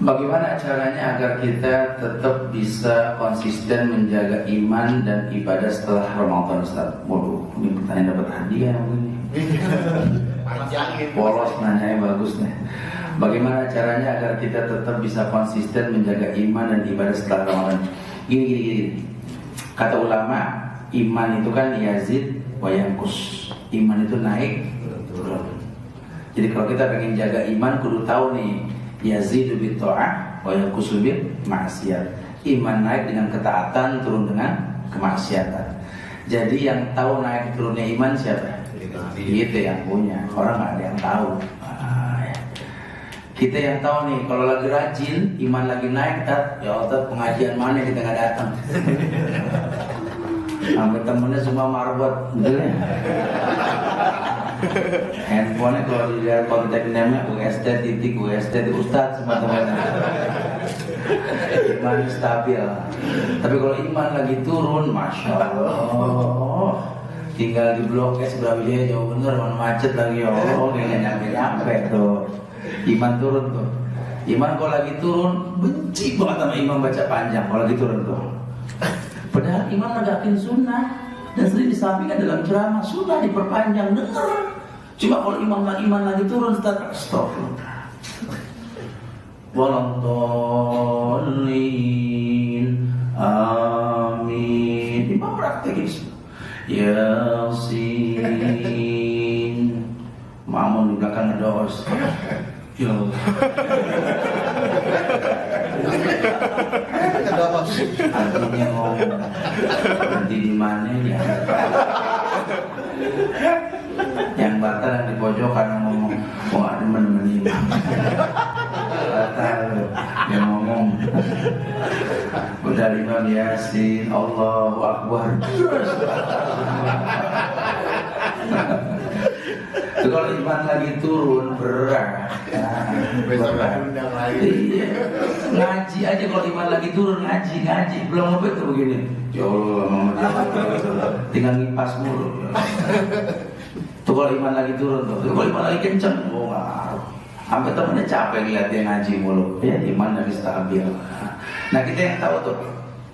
Bagaimana caranya agar kita tetap bisa konsisten menjaga iman dan ibadah setelah Ramadan, Ustaz? Waduh, ini pertanyaan dapat hadiah begini. Polos nanya bagus nih. Bagaimana caranya agar kita tetap bisa konsisten menjaga iman dan ibadah setelah Ramadan? Gini. Kata ulama, iman itu kan yazid wa yanqus. Iman itu naik, turun. Jadi kalau kita pengen jaga iman, kudu tahu nih, yazidu bit ta'ah wa yanqusu bil maksiat. Iman naik dengan ketaatan, turun dengan kemaksiatan. Jadi yang tahu naik turunnya iman siapa? Kita yang punya. Orang nggak ada yang tahu. Kita yang tahu nih, kalau lagi rajin, iman lagi naik, ya otak pengajian mana kita nggak datang. Sampai temennya semua marbot, betul ya? Handphonenya kalau dilihat kontak name-nya UST titik Ustadz semua temannya. Iman stabil. Tapi kalau iman lagi turun, masya Allah, tinggal di Blok S Brawijaya jauh bener, mana macet lagi, oh nggak nyampe tuh. Iman turun tuh. Iman kalau lagi turun, benci banget sama imam baca panjang kalau lagi turun tuh. Padahal imam negakin sunnah dan sering disampaikan dalam ceramah, sunnah diperpanjang, denger. Cuma kalau iman lagi turun, astagfirullah. Walantolin, amin. Imam praktekin Yasin. Mamun di belakang ngedos. Ya Allah. Artinya ngomong nanti di mana ya? Yang batal yang di pojokan ngomong, kok ada menemani imam. Batal dia ngomong. Udah imam Yasin, Allahu Akbar. Itu kalau iman lagi turun berat. Iya. Ngaji aja kalau iman lagi turun, ngaji belum apa itu begini. Ya Allah, tinggal ngipas mulu. Tuh kalau iman lagi turun tuh, kalau iman lagi kenceng, ngaruh. Sampai temennya capek lihat dia ngaji mulu. Ya iman lagi stabil. Nah kita yang tahu tuh.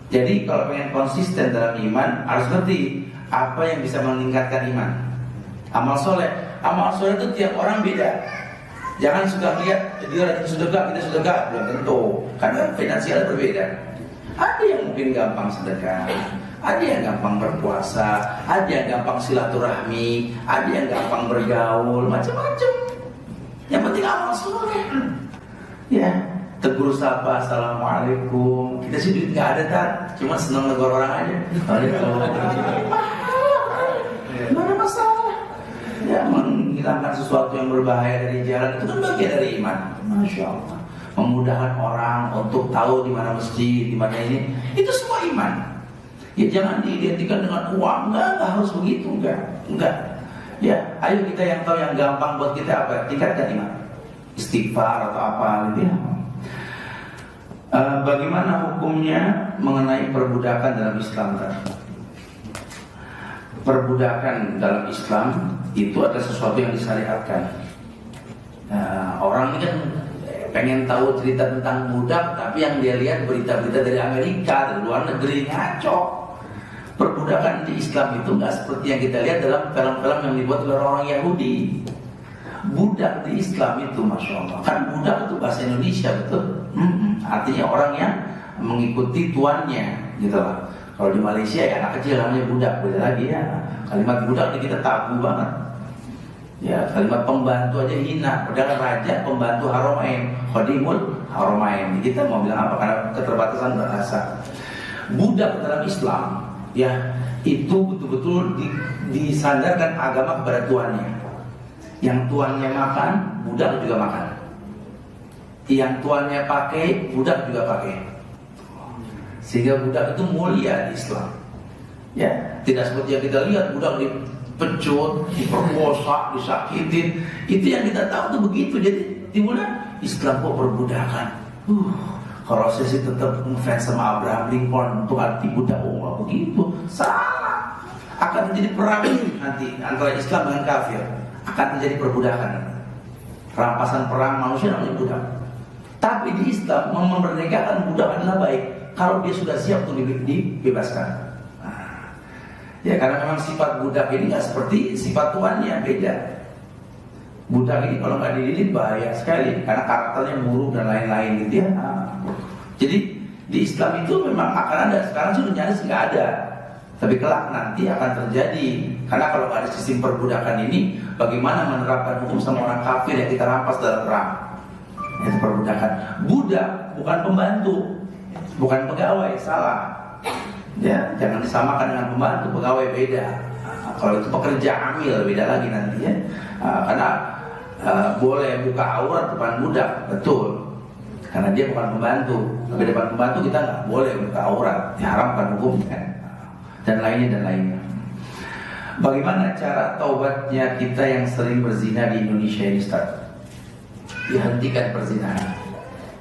Jadi kalau pengen konsisten dalam iman, harus ngerti apa yang bisa meningkatkan iman. Amal soleh itu tiap orang beda. Jangan suka lihat dia rajin sedekah, kita sedekah, belum tentu. Karena finansial berbeda. Ada yang mungkin gampang sedekah, ada yang gampang berpuasa, ada yang gampang silaturahmi, ada yang gampang bergaul, macam-macam. Yang penting amal soleh. Ya, tegur sapa, assalamualaikum. Kita sih duit nggak ada tak, cuma senang negor orang aja. Waalaikumsalam. Mana masalah? Ya, menghilangkan sesuatu yang berbahaya dari jalan itu kan bagian dari iman. Masya Allah. Memudahkan orang untuk tahu di mana masjid, di mana ini, itu semua iman. Ya jangan diidentikan dengan uang, enggak harus begitu, enggak. Ya, ayo kita yang tahu yang gampang buat kita apa? Tingkatkan iman. Istighfar atau apa gitu ya. Bagaimana hukumnya mengenai perbudakan dalam Islam? Perbudakan dalam Islam itu adalah sesuatu yang disyariatkan. Orang ini kan pengen tahu cerita tentang budak, tapi yang dia lihat berita-berita dari Amerika, dari luar negeri, ngaco. Perbudakan di Islam itu nggak seperti yang kita lihat dalam film-film yang dibuat oleh orang Yahudi. Budak di Islam itu, masya Allah, kan budak itu bahasa Indonesia betul. Artinya orang yang mengikuti tuannya, gitu lah. Kalau di Malaysia ya anak kecil namanya budak, beda lagi ya. Kalimat budak ini kita tabu banget. Ya, kalimat pembantu aja hina. Padahal raja pembantu Haramain, Khadimul Haramain. Kita mau bilang apa? Karena keterbatasan bahasa. Budak dalam Islam, ya itu betul-betul disandarkan agama kepada tuannya. Yang tuannya makan, budak juga makan. Yang tuannya pakai, budak juga pakai. Sehingga budak itu mulia di Islam. Ya, tidak seperti yang kita lihat budak dipecut, diperkosa, disakitin. Itu yang kita tahu tuh begitu. Jadi timbulnya Islam kok perbudakan. Kalau saya sih tetap ngefans sama Abraham Lincoln untuk arti budak. Oh, begitu. Salah. Akan terjadi perang nanti antara Islam dengan kafir. Akan terjadi perbudakan. Rampasan perang manusia namanya budak. Tapi di Islam memerdekakan budak adalah baik kalau dia sudah siap untuk dibebaskan. Ya karena memang sifat budak ini nggak seperti sifat tuannya, beda. Budak ini kalau nggak dididik bahaya sekali karena karakternya buruk dan lain-lain gitu ya. Jadi di Islam itu memang akan ada, sekarang sudah nyaris nggak ada. Tapi kelak nanti akan terjadi. Karena kalau nggak ada sistem perbudakan ini, bagaimana menerapkan hukum sama orang kafir yang kita rampas dalam perang? Itu perbudakan. Budak bukan pembantu, bukan pegawai, salah. Ya, jangan disamakan dengan pembantu, pegawai beda. Kalau itu pekerja amil beda lagi nanti ya. Karena boleh buka aurat depan budak, betul. Karena dia bukan pembantu. Tapi depan pembantu kita nggak boleh buka aurat, diharamkan hukumnya. Dan lainnya. Bagaimana cara taubatnya kita yang sering berzina di Indonesia ini, Ustaz? Dihentikan perzinahan.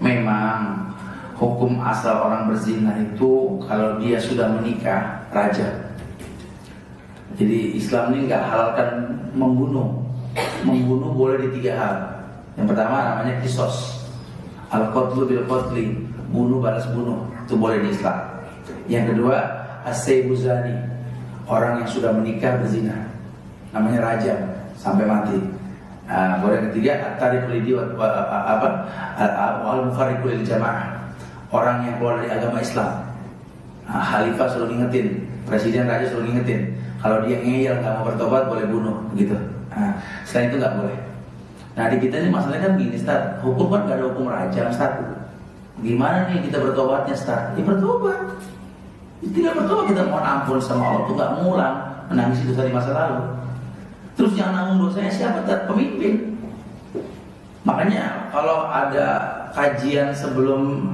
Memang hukum asal orang berzina itu kalau dia sudah menikah, rajam. Jadi Islam ini nggak halalkan membunuh. Membunuh boleh di 3 hal. Yang pertama namanya kisos, al-qatlu bil qatli, bunuh balas bunuh, itu boleh di Islam. Yang kedua as-sayyibu zani, orang yang sudah menikah berzina, namanya rajam sampai mati. Boleh. Ketiga at-tariqul lidi wal-mufarriqu lil jamaah, orang yang keluar dari agama Islam. Khalifah suruh ngingetin, presiden raja suruh ngingetin, kalau dia ngeyel nggak mau bertobat boleh bunuh, begitu. Selain itu nggak boleh. Nah di kita ini masalahnya kan gini, Ustaz, hukum kan nggak ada hukum rajam, Ustaz. Gimana nih kita bertobatnya, Ustaz? Ya bertobat. Tidak bertobat kita mohon ampun sama Allah, itu nggak mengulang menangis dosa di masa lalu. Terus yang nanggung dosanya siapa? Pemimpin. Makanya kalau ada kajian sebelum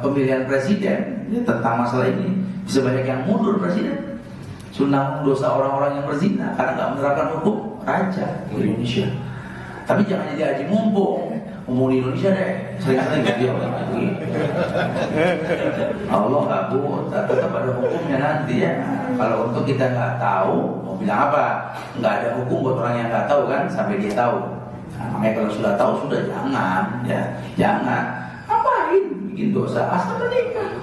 pemilihan presiden ya, tentang masalah ini, bisa banyak yang mundur presiden. Sunnah dosa orang-orang yang berzina karena nggak menerapkan hukum raja di Indonesia. Tapi jangan jadi haji mumpung di Indonesia deh, sering-sering gitu. Allah nggak tetap ada hukumnya nanti ya. Kalau untuk kita nggak tahu, mau bilang apa? Nggak ada hukum buat orang yang nggak tahu kan, sampai dia tahu. Makanya kalau sudah tahu sudah jangan, ya jangan. Ngapain bikin dosa? Asal menikah.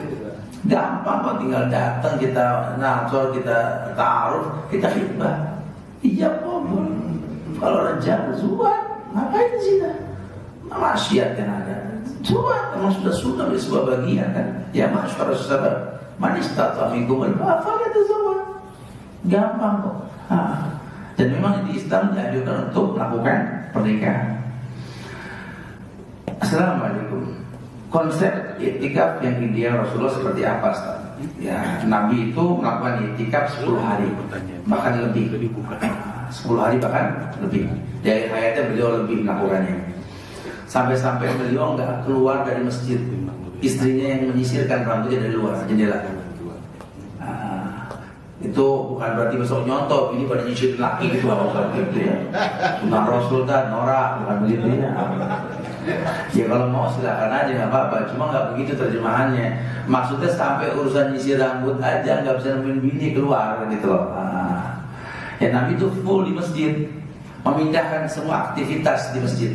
Gampang kok, tinggal datang kita nazar, kita taruh, kita khidbah. Iya boleh. Kalau rejam zuat, ngapain zina? Maksiat yang ada. Zuat memang sudah di sebuah bagian kan. Ya masyarakat sabar. Manis tata minggum al-bafal itu zuat. Gampang kok. Dan memang di Islam dianjurkan untuk melakukan pernikahan. Assalamualaikum. Konsep i'tikaf yang ideal Rasulullah seperti apa, Ustaz? Ya, Nabi itu melakukan i'tikaf 10 hari, bahkan lebih. 10 hari bahkan lebih. Dari hayatnya beliau lebih melakukannya. Sampai-sampai beliau nggak keluar dari masjid. Istrinya yang menyisirkan rambutnya dari luar jendela. Itu bukan berarti besok nyontok, ini pada nyisir laki gitu, bukan gitu ya. Sunnah Rasul dan norak, bukan begitu ya. Ya kalau mau silakan aja, nggak apa-apa. Cuma nggak begitu terjemahannya. Maksudnya sampai urusan nyisir rambut aja nggak bisa nemuin bini keluar gitu loh. Ya Nabi itu full di masjid, memindahkan semua aktivitas di masjid.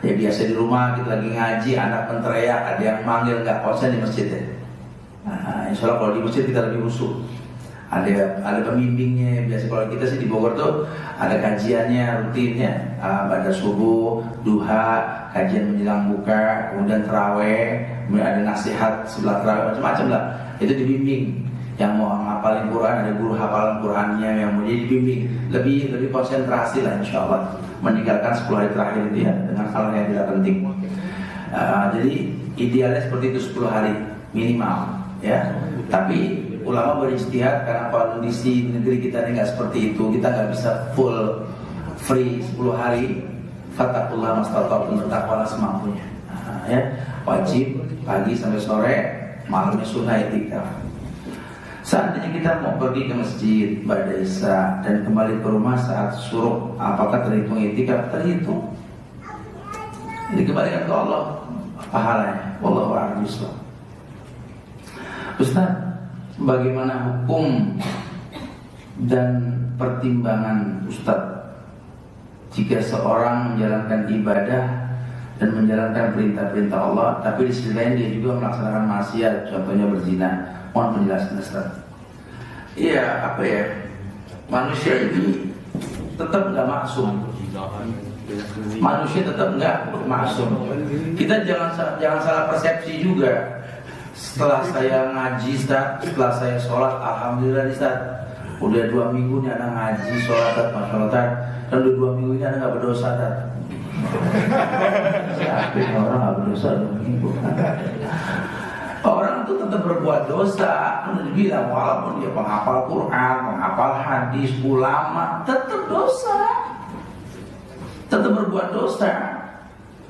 Ya biasa di rumah kita lagi ngaji, anak menteriak, ada yang manggil, nggak konsen di masjid ya. Insya Allah kalau di masjid kita lebih khusyuk. Ada pembimbingnya. Biasa kalau kita sih di Bogor tuh ada kajiannya rutinnya, pada subuh, duha, kajian menjelang buka, kemudian terawih, kemudian ada nasihat sebelah terawih, macam-macam lah. Itu dibimbing. Yang mau ngapalin Quran ada guru hafalan Qurannya yang mau jadi dibimbing. Lebih konsentrasi lah insya Allah, meninggalkan 10 hari terakhir itu ya dengan hal yang tidak penting. Jadi idealnya seperti itu 10 hari minimal ya. Tapi ulama berijtihad karena kondisi negeri kita ini nggak seperti itu, kita nggak bisa full free 10 hari. Fattaqullaha mastata'tum, bertakwalah semampunya. Ya, wajib pagi sampai sore, malamnya sunnah i'tikaf. Seandainya kita mau pergi ke masjid pada isya dan kembali ke rumah saat syuruk, apakah terhitung i'tikaf? Terhitung. Dikembalikan ke Allah pahalanya. Wallahu a'lam bishawab. Ustaz, bagaimana hukum dan pertimbangan Ustaz jika seorang menjalankan ibadah dan menjalankan perintah-perintah Allah, tapi di sisi lain dia juga melaksanakan maksiat, contohnya berzina. Mohon penjelasan Ustaz. Iya, apa ya? Manusia ini tetap nggak maksum. Manusia tetap nggak maksum. Kita jangan salah persepsi juga. Setelah saya ngaji Ustaz, setelah saya sholat, alhamdulillah Ustaz, udah 2 minggu nih anak ngaji, sholat, masya Allah Ustaz, dan udah 2 minggu ini anak nggak berdosa Ustaz. Siapa orang nggak berdosa 2 minggu? Orang itu tetap berbuat dosa. Dibilang walaupun dia penghafal Quran, penghafal hadis, ulama, tetap dosa, tetap berbuat dosa.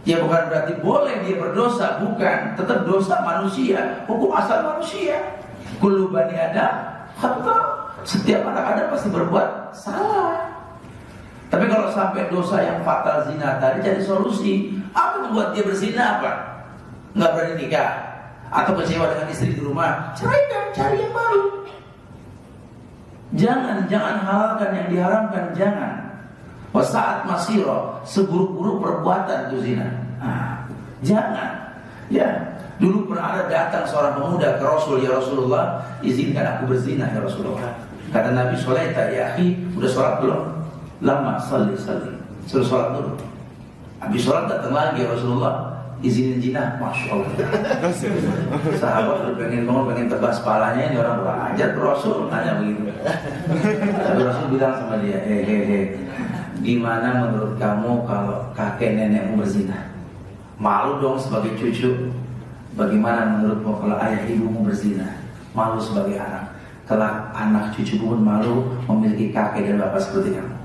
Ya bukan berarti boleh dia berdosa, bukan. Tetap dosa manusia, hukum asal manusia. Kullu bani Adam khata. Setiap anak Adam pasti berbuat salah. Tapi kalau sampai dosa yang fatal zina tadi, cari solusi. Apa yang membuat dia berzina apa? Nggak berani nikah atau kecewa dengan istri di rumah, ceraikan, cari yang baru. Jangan halalkan yang diharamkan, jangan. Wasaat masiro, seburuk-buruk perbuatan itu zina. Jangan. Ya, dulu pernah ada datang seorang pemuda ke Rasul, ya Rasulullah, izinkan aku berzina ya Rasulullah. Kata Nabi, "Sholaita ya akhi, udah sholat belum?" "Lama, salli." Suruh sholat dulu. Habis sholat datang lagi ya Rasulullah, izinin zina. Masya Allah. Sahabat udah pengen tebas palanya, ini orang belajar Rasul nanya begitu. Tapi Rasul bilang sama dia, gimana menurut kamu kalau kakek nenekmu berzina? Malu dong sebagai cucu. Bagaimana menurutmu kalau ayah ibumu berzina? Malu sebagai anak. Kelak anak cucuku pun malu memiliki kakek dan bapak seperti kamu.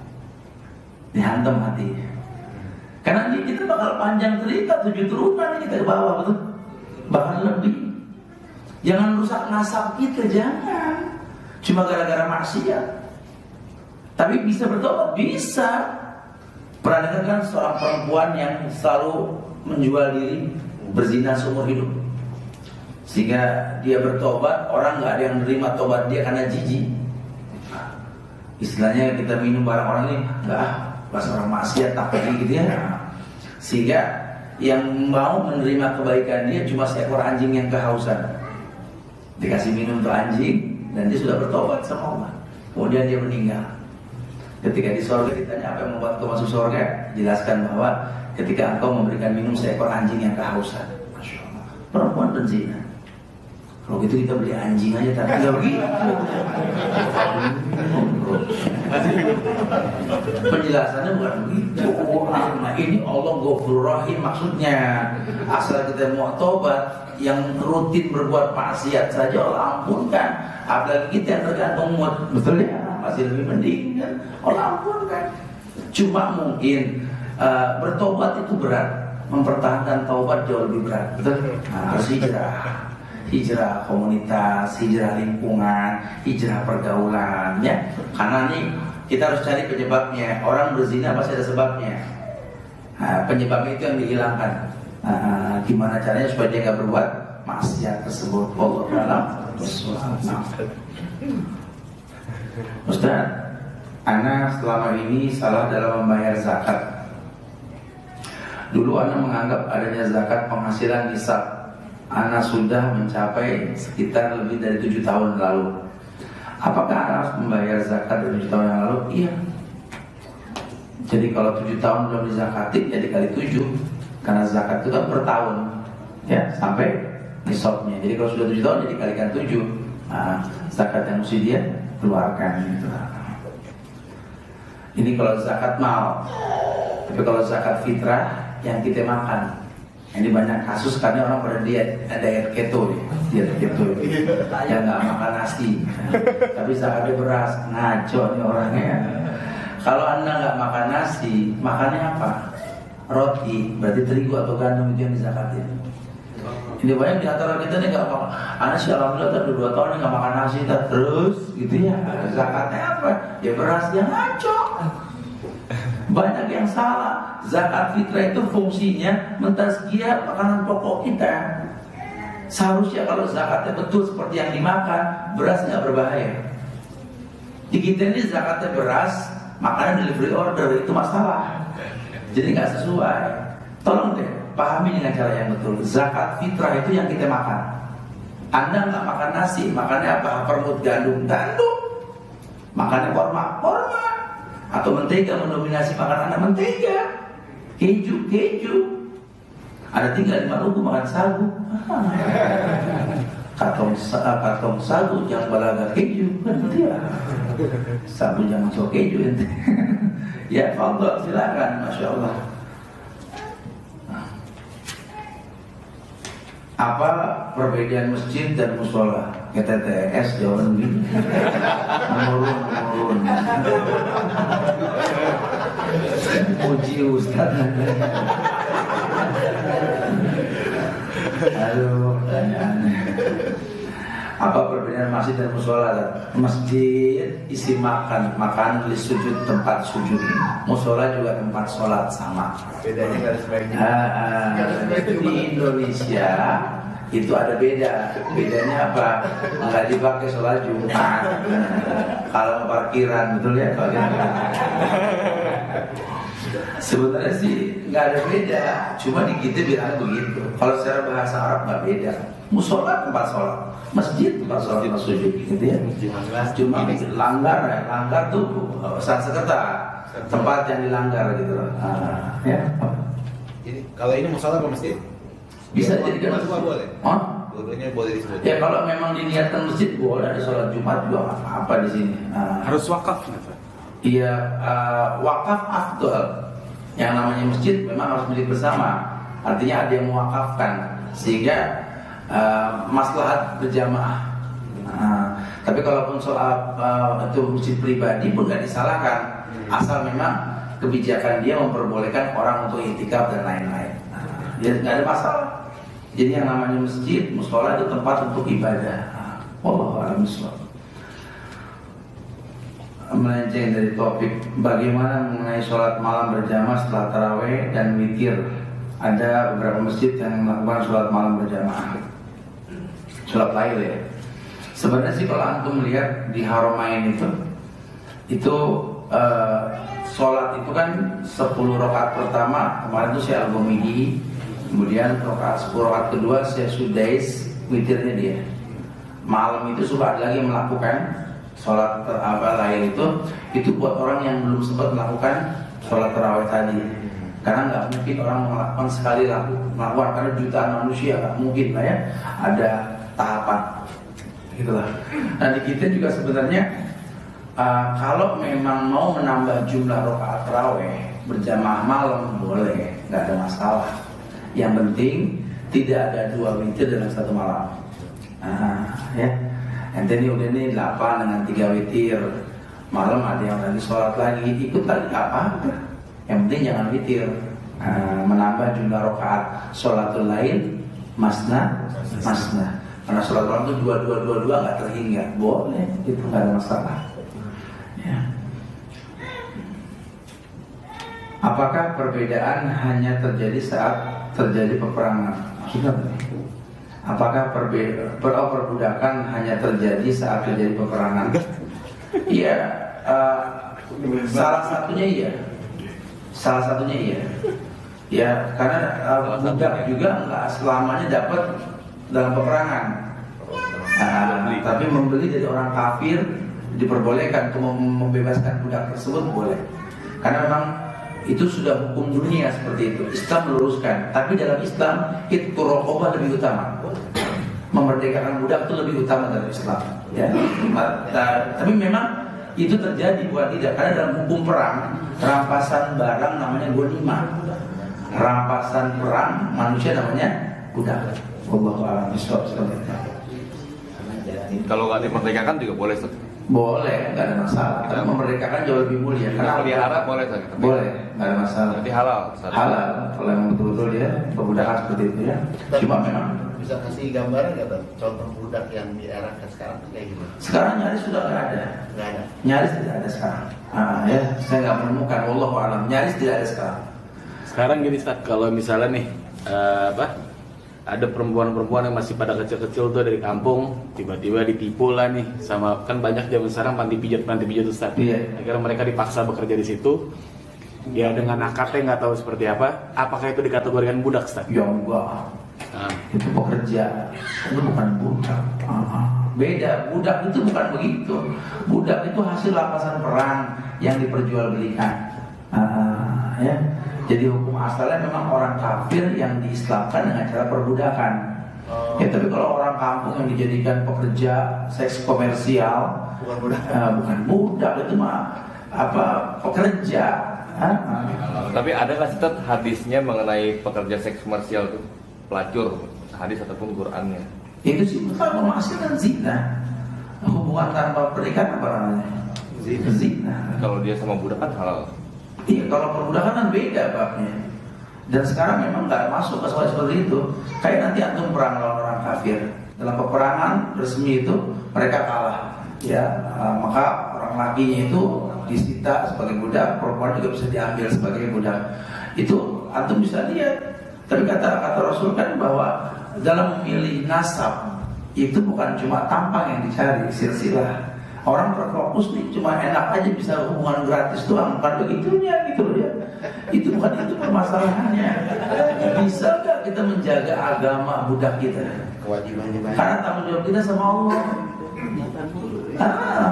Dihantam hatinya. Karena ini kita bakal panjang cerita, 7 turunan kita ke bawah, betul? Bahkan lebih. Jangan rusak nasab kita, jangan. Cuma gara-gara maksiat. Tapi bisa bertobat, bisa. Pernah dengar kan seorang perempuan yang selalu menjual diri, berzina seumur hidup, sehingga dia bertobat, orang nggak ada yang menerima tobat dia karena jijik. Istilahnya kita minum barang orang ini, pas orang maksiat takut gitu ya. Sehingga yang mau menerima kebaikan dia cuma seekor anjing yang kehausan. Dikasih minum tuh anjing dan dia sudah bertobat sama Allah. Kemudian dia meninggal. Ketika di surga ditanya apa yang membuat kau masuk surga, jelaskan bahwa ketika engkau memberikan minum seekor anjing yang kehausan. Masya Allah. Perempuan dan zina. Kalau gitu kita beli anjing aja, tapi nggak begitu. Penjelasannya bukan begitu. Nah ini Allah Ghafurur Rahim maksudnya. Asal kita mau tobat, yang rutin berbuat maksiat saja Allah ampunkan. Apalagi kita yang tergantung mood, betul ya? Masih lebih mending kan? Allah ampunkan. Cuma mungkin bertobat itu berat, mempertahankan taubat jauh lebih berat, betul? Nah, harus hijrah komunitas, hijrah lingkungan, hijrah pergaulan, ya. Karena nih kita harus cari penyebabnya. Orang berzina pasti ada sebabnya. Nah, penyebabnya itu yang dihilangkan. Gimana caranya supaya dia nggak berbuat maksiat tersebut? Wallahu a'lam. Ustaz, ana selama ini salah dalam membayar zakat. Dulu ana menganggap adanya zakat penghasilan nisab. Ana sudah mencapai sekitar lebih dari 7 tahun lalu. Apakah ana harus membayar zakat dari 7 tahun yang lalu? Iya. Jadi kalau 7 tahun belum dizakatin, ya dikali 7. Karena zakat itu kan per tahun, ya, sampai nisabnya. Jadi kalau sudah 7 tahun, ya dikalikan 7. Nah, zakat yang mesti dia keluarkan gitu. Ini kalau zakat mal. Tapi kalau zakat fitrah yang kita makan. Ini banyak kasus karena orang pada diet keto nih, diet keto yang nggak makan nasi, tapi zakatnya beras, ngaco nih orangnya. Kalau anda nggak makan nasi, makannya apa? Roti, berarti terigu atau gandum itu yang dizakatin. Ini banyak di antara kita nih nggak makan. Anda sih alhamdulillah tadi 2 tahun nih nggak makan nasi, terus gitu ya. Zakatnya apa? Ya beras, yang ngaco. Banyak yang salah. Zakat fitrah itu fungsinya mentazkiyah makanan pokok kita. Seharusnya kalau zakatnya betul seperti yang dimakan, beras nggak berbahaya. Di kita ini zakatnya beras, makanan delivery order, itu masalah. Jadi nggak sesuai. Tolong deh pahami dengan cara yang betul. Zakat fitrah itu yang kita makan. Anda nggak makan nasi, makannya apa? Permut gandum, makannya korma, atau mentega mendominasi makan Anda, mentega, keju. Ada tinggal di Maluku makan sagu, katong sagu jangan balaga keju, kan betul ya? Sagu jangan sok keju ente. Ya, Allah silakan, masya Allah. Apa perbedaan masjid dan musola? KTTS jawaban gitu. Menurun. Puji Ustaz. Aduh, aneh. Apa perbedaan masjid dan musola? Masjid isi makan di sujud, tempat sujud. Musola juga tempat sholat sama. Bedanya nggak ada sebaiknya. Di Indonesia itu ada bedanya apa? Nggak dipakai sholat Jumat. Kalau parkiran, betul ya? Sebenarnya sih nggak ada beda, cuma di kita bilangnya begitu. Kalau secara bahasa Arab nggak beda. Musola tempat sholat, masjid tempat sholat sujud, gitu ya. Cuma langgar tuh Sanskerta, tempat yang dilanggar gitu loh. Ya. Jadi kalau ini musola atau masjid? Bisa jadi kan masjid boleh. Dua-duanya boleh disebut. Ya kalau memang diniatkan masjid boleh, ada sholat Jumat juga apa di sini. Harus wakaf nggak? Iya, wakaf afdal. Yang namanya masjid memang harus milik bersama. Artinya ada yang mewakafkan sehingga maslahat berjamaah. Tapi kalaupun soal itu masjid pribadi pun nggak disalahkan, asal memang kebijakan dia memperbolehkan orang untuk iktikaf dan lain-lain. Jadi nggak ada masalah. Jadi yang namanya masjid, mushola itu tempat untuk ibadah. Wallahu a'lam bishawab. Melenceng dari topik, bagaimana mengenai sholat malam berjamaah setelah taraweh dan witir? Ada beberapa masjid yang melakukan sholat malam berjamaah, sholat lail ya. Sebenarnya sih kalau antum melihat di Haramain itu sholat itu kan 10 rakaat pertama kemarin itu saya Al-Ghamidi, kemudian 10 rakaat kedua saya Sudais, witirnya dia. Malam itu suka ada lagi melakukan sholat lain itu buat orang yang belum sempat melakukan sholat tarawih tadi, karena nggak mungkin orang melakukan sekali melakukan, karena jutaan manusia nggak mungkin lah ya, ada tahapan gitulah. Nah di kita juga sebenarnya kalau memang mau menambah jumlah rakaat tarawih berjamaah malam boleh, nggak ada masalah. Yang penting tidak ada 2 witir dalam satu malam. Ya. Ente ini udah nih 8 dengan 3 witir, malam ada yang lagi sholat lagi, ikut lagi apa? Yang penting jangan witir. Menambah jumlah rakaat sholatul lail masna. Karena sholat malam itu 2 nggak terhingga, boleh, itu nggak ada masalah. Ya. Apakah perbedaan hanya terjadi saat terjadi peperangan? Maksudnya apa? Apakah perbudakan hanya terjadi saat terjadi peperangan? Iya, salah satunya iya. Ya, karena budak juga nggak selamanya dapat dalam peperangan. Tapi membeli dari orang kafir diperbolehkan, untuk membebaskan budak tersebut boleh. Karena memang itu sudah hukum dunia seperti itu. Islam meluruskan, tapi dalam Islam itu raqabah lebih utama. Memerdekakan budak itu lebih utama dari Islam. Ya. Tapi memang itu terjadi bukan tidak, karena dalam hukum perang rampasan barang namanya ghanimah. Rampasan perang manusia namanya budak. Wallahu a'lam bishawab. Kalau nggak dimerdekakan juga boleh, Ustaz? Boleh, nggak ada masalah. Tapi memerdekakan jauh lebih mulia. Karena pelihara boleh, Ustaz? Boleh, nggak ada masalah. Jadi halal, Ustaz? Halal, kalau yang betul-betul dia perbudakan seperti itu ya. Cuma memang Bisa kasih gambaran nggak, Bang? Contoh budak yang diarahkan sekarang tuh kayak gimana? sekarang nyaris sudah nggak ada. Nggak ada. Nyaris tidak ada sekarang. Ya, saya nggak menemukan. Wallahu a'lam. Nyaris tidak ada sekarang. Sekarang gini, Ustaz, kalau misalnya nih ada perempuan-perempuan yang masih pada kecil-kecil tuh dari kampung, tiba-tiba ditipu lah nih sama, kan banyak zaman sekarang panti pijat Ustaz. Iya. Akhirnya mereka dipaksa bekerja di situ. dia dengan akadnya nggak tahu seperti apa, apakah itu dikategorikan budak, Ustaz? Ya enggak. Nah, Itu pekerja, itu bukan budak. Beda, budak itu bukan begitu. Budak itu hasil rampasan perang yang diperjualbelikan. Ya. Jadi hukum asalnya memang orang kafir yang diislamkan dengan cara perbudakan. Ya, tapi kalau orang kampung yang dijadikan pekerja seks komersial, Bukan budak. bukan budak, itu mah pekerja. Tapi ada nggak sih Tat, hadisnya mengenai pekerja seks komersial itu pelacur, hadis ataupun Qurannya? Itu sih bukan menghasilkan zina. Hubungan tanpa pernikahan apa namanya? Zina. Kalau dia sama budak kan halal. Iya, kalau perbudakan kan beda babnya. Dan sekarang memang nggak masuk ke soal seperti itu. Kayak nanti antum perang lawan orang kafir. Dalam peperangan resmi itu mereka kalah. Ya, maka orang lakinya itu disita sebagai budak, perempuan juga bisa diambil sebagai budak. Itu antum bisa lihat. Tapi kata Rasul kan bahwa dalam memilih nasab itu bukan cuma tampang yang dicari, silsilah. Orang terfokus nih cuma enak aja bisa hubungan gratis doang, bukan begitunya gitu loh ya. Itu bukan itu permasalahannya. Bisa gak kita menjaga agama budak kita? Kewajibannya banyak. Karena tanggung jawab kita sama Allah.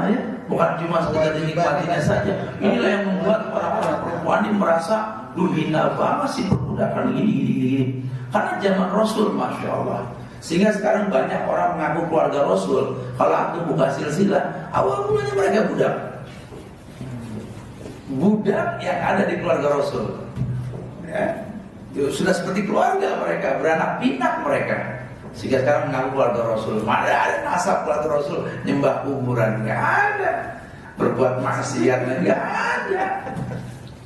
Ya, bukan cuma sekedar dinikmatinya saja. Inilah yang membuat orang-orang perempuan ini merasa hina banget sih perbudakan gini. Karena zaman Rasul, masya Allah. Sehingga sekarang banyak orang mengaku keluarga Rasul. Kalau aku buka silsilah, awal mulanya mereka budak. Budak yang ada di keluarga Rasul. Ya, sudah seperti keluarga mereka, beranak pinak mereka. Sehingga sekarang mengaku keluarga Rasul. Mana ada nasab keluarga Rasul nyembah kuburan? Nggak ada. Berbuat maksiat nggak ada.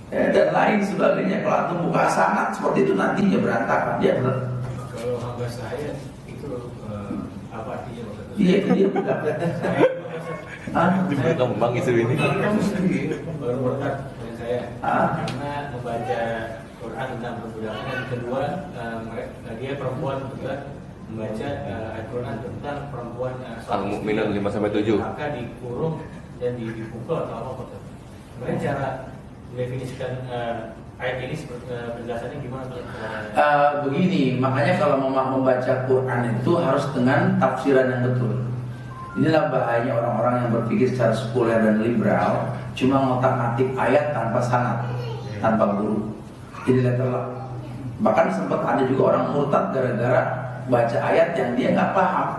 Ya, dan lain sebagainya. Kalau antum buka sangat seperti itu nantinya berantakan. Ya benar. Kalau hamba saya itu apa artinya maksudnya? Iya, itu dia budak. Berkembang isu ini. Baru berkat dengan saya karena membaca Quran tentang perbudakan. Dan kedua, dia perempuan juga membaca Al-Quran tentang perempuan Al-Mu'minun 5-7. maka dikurung dan dipukul atau apa? Kemudian cara mendefinisikan ayat ini penjelasannya gimana? Begini, makanya kalau mau membaca Quran itu harus dengan tafsiran yang betul. Inilah bahayanya orang-orang yang berpikir secara sekuler dan liberal, cuma ngotak-ngatik ayat tanpa sanad, tanpa guru. Ini letterlock. Bahkan sempat ada juga orang murtad gara-gara baca ayat yang dia nggak paham.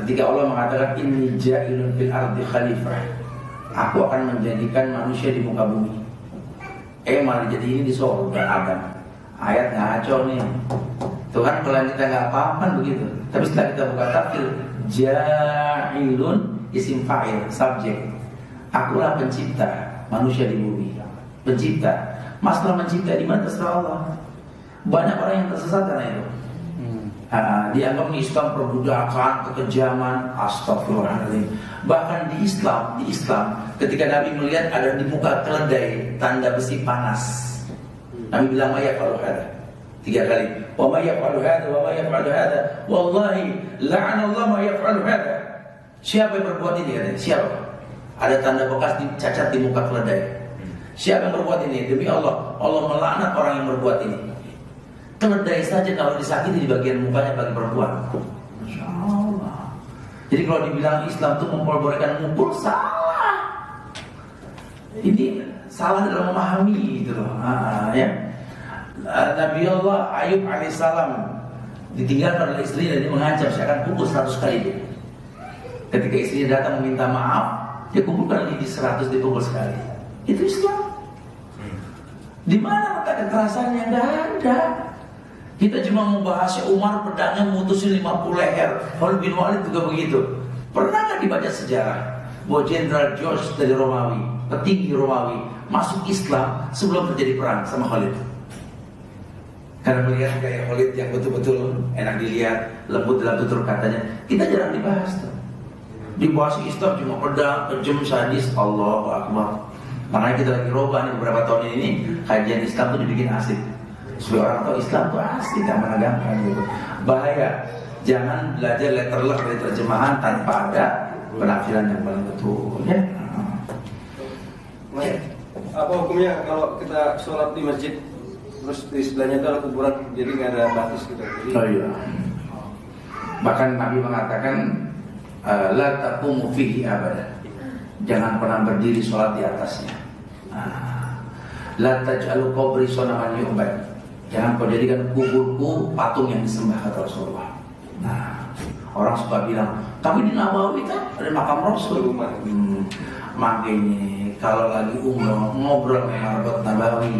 Ketika Allah mengatakan inni ja'ilun fil ardi khalifah, aku akan menjadikan manusia di muka bumi. Malah jadi ini di surga Adam. Ayat ngaco nih. Tuh kan kalau kita nggak paham kan begitu. Tapi setelah kita buka tafsir, ja'ilun isim fa'il, subjek. Akulah pencipta manusia di bumi. Pencipta. Masalah mencipta di mana terserah Allah. Banyak orang yang tersesat karena itu. Dianggap Islam perbudakan, kekejaman, astagfirullahaladzim. Bahkan di Islam, ketika Nabi melihat ada di muka keledai tanda besi panas, Nabi bilang ma yaf'alu hadza 3 kali. Wa ma yaf'alu hadza, wa ma yaf'alu hadza, wallahi la'anallahu ma yaf'alu hadza. Siapa yang berbuat ini katanya? Siapa? Ada tanda bekas dicacat di muka keledai. Siapa yang berbuat ini? Demi Allah, Allah melaknat orang yang berbuat ini. Keledai saja kalau disakiti di bagian mukanya bagi perempuan. Masya Allah. Jadi kalau dibilang Islam itu memperbolehkan mukul, salah. Ini salah dalam memahami gitu loh. Ya. Nabi Allah Ayub alaihissalam ditinggalkan oleh istri dan dia mengancam saya akan pukul 100 kali dia. Ketika istrinya datang meminta maaf, dia kumpulkan lagi 100 dipukul sekali. Itu Islam. Di mana letak kekerasannya? Nggak ada. Kita cuma membahasnya Umar pedangnya mutusin 50 leher. Khalid bin Walid juga begitu. Pernah nggak dibaca sejarah bahwa Jenderal George dari Romawi, petinggi Romawi, masuk Islam sebelum terjadi perang sama Khalid? Karena melihat gaya Khalid yang betul-betul enak dilihat, lembut dalam tutur katanya, kita jarang dibahas tuh. Dibahas Islam cuma pedang, kejam, sadis, Allahu Akbar. Makanya kita lagi robah nih beberapa tahun ini kajian Islam tuh dibikin asik. Supaya orang tahu Islam itu asli, gak menegangkan gitu. Bahaya. Jangan belajar letterlock dari terjemahan tanpa ada penafsiran yang paling betul. Ya. apa hukumnya kalau kita sholat di masjid terus di sebelahnya itu ada kuburan, jadi nggak ada batas gitu. Jadi, Oh iya. Bahkan Nabi mengatakan la taqumu fihi abada. Jangan pernah berdiri sholat di atasnya. La taj'alu qabri sonaman yu'bad. Jangan kau jadikan kuburku patung yang disembah, kata Rasulullah. Nah, orang suka bilang, tapi di Nabawi kan ada makam Rasul. Makanya kalau lagi umroh ngobrol sama Rabat Nabawi.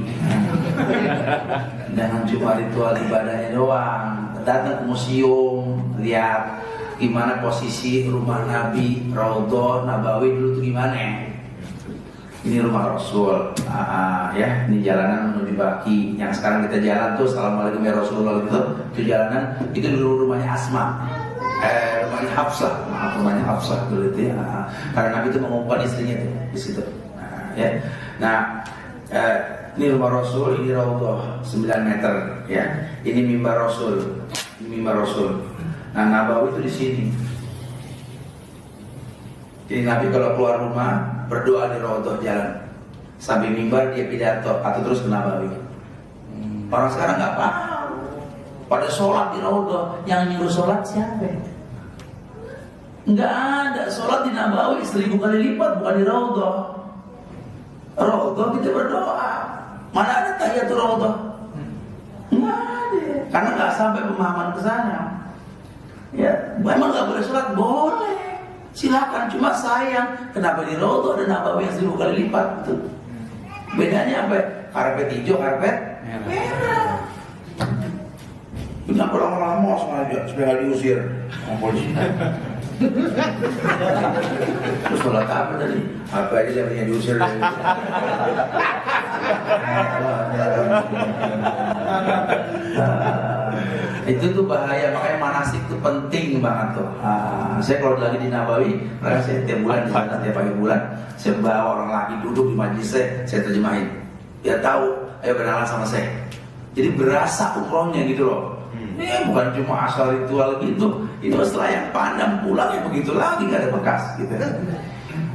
Jangan cuma ritual ibadahnya doang. Datang ke museum, lihat gimana posisi rumah Nabi, Raudhah Nabawi dulu tuh gimana. Ini rumah Rasul, ya, ini jalanan menuju Baki. Yang sekarang kita jalan tuh, Assalamualaikum ya Rasulullah gitu. Itu jalanan, itu dulu rumahnya Asma, rumahnya Hafsah, rumahnya Hafsah dulu itu ya. Karena Nabi itu mengumpulkan istrinya tuh di situ. Ya. Nah, ini rumah Rasul, ini Raudhah 9 meter, ya. Ini mimbar Rasul, ini mimbar Rasul. Nah, Nabawi itu di sini. Jadi Nabi kalau keluar rumah berdoa di Raudhah jalan, sambil mimbar dia pidato atau terus ke Nabawi. Orang sekarang nggak paham, pada sholat di Raudhah, yang nyuruh sholat siapa? Nggak ada, sholat di Nabawi 1000 kali lipat, bukan di Raudhah. Raudhah kita berdoa, mana ada tahiyatul Raudhah? Nggak ada, karena nggak sampai pemahaman ke sana. Ya, memang nggak boleh sholat, boleh. Silakan, cuma sayang kenapa di Raudhah ada Nabawi yang 1000 kali lipat gitu. Bedanya apa? Karpet hijau, karpet merah. Kenapa lama-lama sengaja supaya nggak diusir sama polisi? Terus sholat apa tadi? Apa aja yang diusir? Itu tuh bahaya, makanya manasik itu penting banget tuh. Saya kalau lagi di Nabawi, saya tiap bulan di sana, tiap pagi bulan, saya bawa orang lagi duduk di majlis saya terjemahin. Dia tahu, ayo kenalan sama saya. Jadi berasa umrohnya gitu loh. Ini bukan cuma asal ritual gitu, itu setelah yang pandang pulang ya begitu lagi, nggak ada bekas gitu.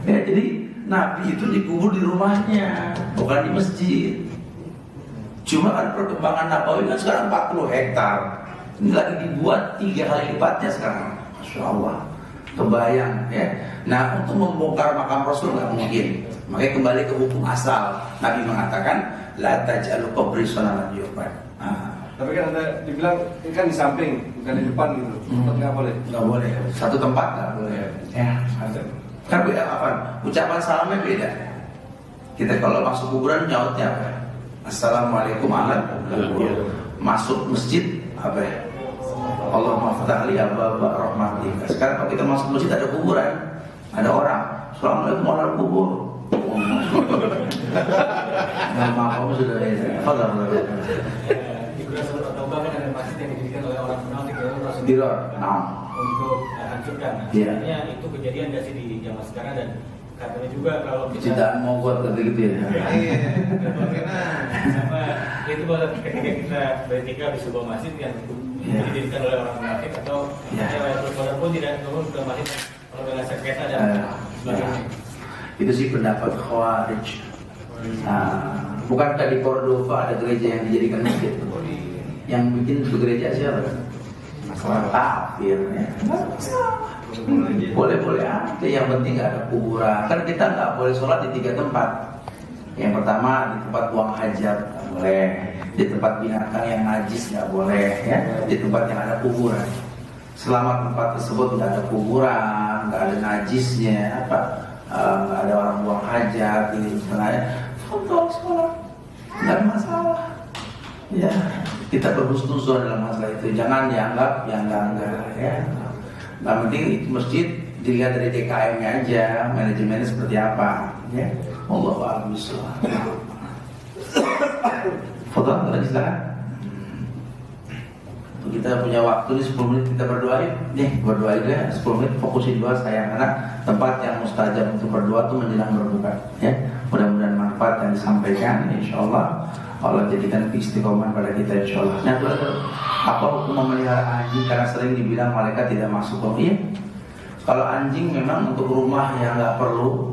Ya, jadi Nabi itu dikubur di rumahnya, bukan di masjid. Cuma kan perkembangan Nabawi kan sekarang 40 hektar. Ini lagi dibuat 3 kali lipatnya sekarang. Masya Allah. Kebayang ya. Nah, untuk membongkar makam Rasul nggak mungkin. Makanya kembali ke hukum asal. Nabi mengatakan la taj'alu qabri sonaman yu'bad. Tapi kan ada dibilang ini kan di samping, bukan di depan gitu. Nggak boleh. Nggak boleh. Satu tempat nggak boleh. Ya. Kan beda apa? Ucapan salamnya beda. Kita kalau masuk kuburan nyautnya apa? Assalamualaikum warahmatullahi. Masuk masjid apa ya? Allahumma ftah li abwaaba rahmatika. Sekarang kalau kita masuk masjid ada kuburan, ada orang. Assalamualaikum warahmatullahi wabarakatuh. Nama kamu sudah beda. Fadhal. Di Quran surat At-Taubah kan ada masjid yang didirikan oleh orang munafik untuk hancurkan. Iya. Sebenarnya itu kejadian nggak sih di zaman sekarang, dan katanya juga kalau kita Tidak mau buat gitu ya. sama itu bahwa ketika kita bertikaf di sebuah masjid yang didirikan oleh orang munafik atau yang pun tidak turun ke masjid kalau dengan sengketa dan sebagainya. Itu sih pendapat Khawarij. Bukankah di Cordova ada gereja yang dijadikan masjid? Yang bikin itu gereja siapa? Orang kafir ya. Boleh-boleh aja, yang penting nggak ada kuburan. Kan kita nggak boleh sholat di 3 tempat. Yang pertama di tempat buang hajat nggak boleh, di tempat binatang yang najis nggak boleh, ya, di tempat yang ada kuburan. Selama tempat tersebut nggak ada kuburan, nggak ada najisnya, nggak ada orang buang hajat di tengahnya, sholat nggak ada masalah. Ya, kita berhusnuzon dalam masalah itu, jangan dianggap yang enggak ya. Nah, penting itu masjid dilihat dari DKM-nya aja, manajemennya seperti apa, ya. Allahu a'lam bishawab. Foto lagi silakan. Kita punya waktu nih 10 menit, kita berdoa yuk. Nih, berdoa aja 10 menit, fokusin doa sayang, karena tempat yang mustajab untuk berdoa itu menjelang berbuka, ya. Mudah-mudahan manfaat yang disampaikan, insyaallah Allah jadikan istiqomah pada kita, insyaallah. Nah, apa hukum memelihara anjing? Karena sering dibilang malaikat tidak masuk. Iya. Kalau anjing memang untuk rumah yang nggak perlu